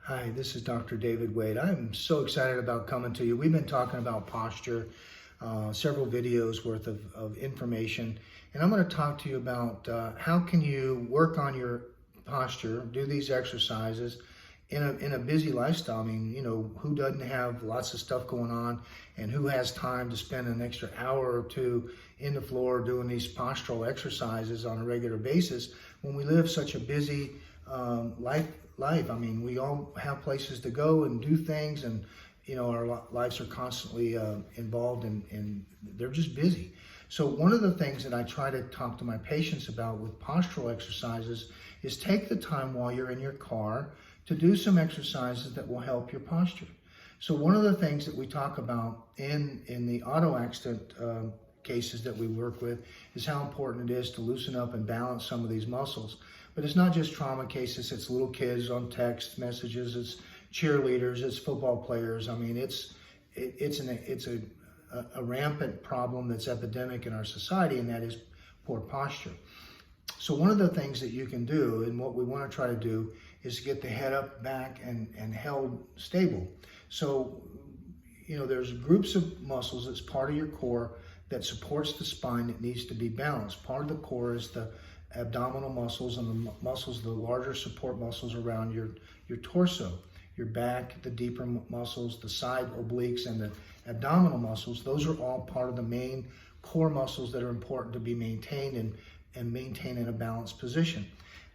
Hi, this is Dr. David Wade. I'm so excited about coming to you. We've been talking about posture, several videos worth of information, and I'm going to talk to you about how can you work on your posture, do these exercises in a busy lifestyle. I mean, you know, who doesn't have lots of stuff going on, and who has time to spend an extra hour or two in the floor doing these postural exercises on a regular basis when we live such a busy life. I mean, we all have places to go and do things, and you know, our lives are constantly involved, and they're just busy. So one of the things that I try to talk to my patients about with postural exercises is take the time while you're in your car to do some exercises that will help your posture. So one of the things that we talk about in the auto accident cases that we work with is how important it is to loosen up and balance some of these muscles. But it's not just trauma cases, it's little kids on text messages, it's cheerleaders, it's football players. I mean, it's a rampant problem that's epidemic in our society, and that is poor posture. So one of the things that you can do, and what we want to try to do, is get the head up, back, and held stable. So, you know, there's groups of muscles that's part of your core that supports the spine that needs to be balanced. Part of the core is the abdominal muscles, and the muscles, the larger support muscles around your torso, your back, the deeper muscles, the side obliques, and the abdominal muscles. Those are all part of the main core muscles that are important to be maintained and maintain in a balanced position.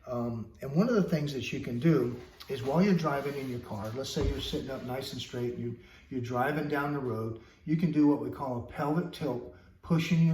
And one of the things that you can do is while you're driving in your car, let's say you're sitting up nice and straight and you're driving down the road, you can do what we call a pelvic tilt,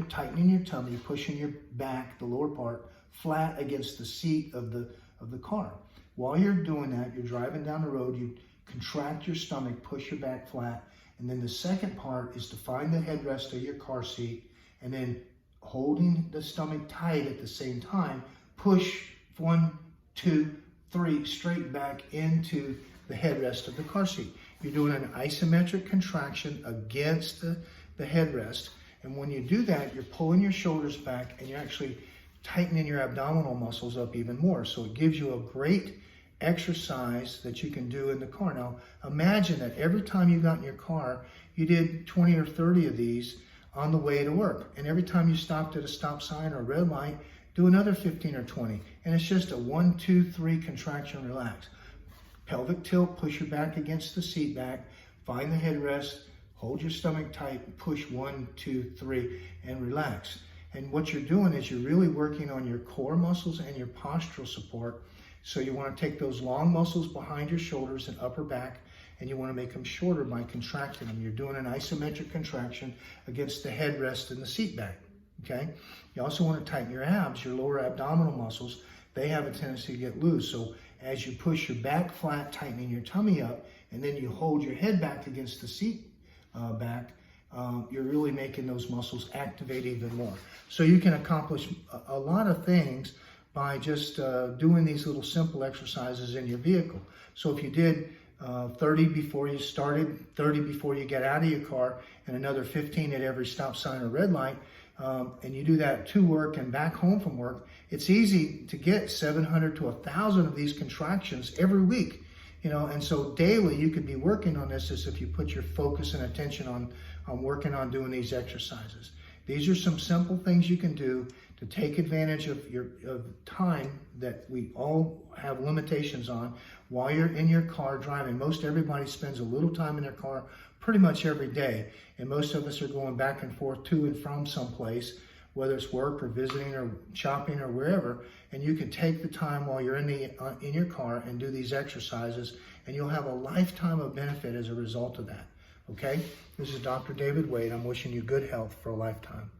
tightening your tummy, pushing your back, the lower part, flat against the seat of the car. While you're doing that, you're driving down the road, you contract your stomach, push your back flat, and then the second part is to find the headrest of your car seat, and then holding the stomach tight at the same time, push 1, 2, 3 straight back into the headrest of the car seat. You're doing an isometric contraction against the headrest, and when you do that, you're pulling your shoulders back, and you're actually tightening your abdominal muscles up even more. So it gives you a great exercise that you can do in the car. Now, imagine that every time you got in your car, you did 20 or 30 of these on the way to work. And every time you stopped at a stop sign or a red light, do another 15 or 20. And it's just a 1, 2, 3 contraction, relax. Pelvic tilt, push your back against the seat back, find the headrest, hold your stomach tight, push 1, 2, 3, and relax. And what you're doing is you're really working on your core muscles and your postural support. So you want to take those long muscles behind your shoulders and upper back, and you want to make them shorter by contracting them. You're doing an isometric contraction against the headrest and the seat back, okay? You also want to tighten your abs, your lower abdominal muscles. They have a tendency to get loose. So as you push your back flat, tightening your tummy up, and then you hold your head back against the seat back, you're really making those muscles activate even more. So you can accomplish a lot of things by just doing these little simple exercises in your vehicle. So if you did 30 before you started, 30 before you get out of your car, and another 15 at every stop sign or red light, and you do that to work and back home from work, it's easy to get 700 to 1,000 of these contractions every week. You know, and so daily you could be working on this as if you put your focus and attention on working on doing these exercises. These are some simple things you can do to take advantage of time that we all have limitations on while you're in your car driving. Most everybody spends a little time in their car pretty much every day, and most of us are going back and forth to and from someplace, whether it's work or visiting or shopping or wherever, and you can take the time while you're in your car and do these exercises, and you'll have a lifetime of benefit as a result of that, okay? This is Dr. David Wade. I'm wishing you good health for a lifetime.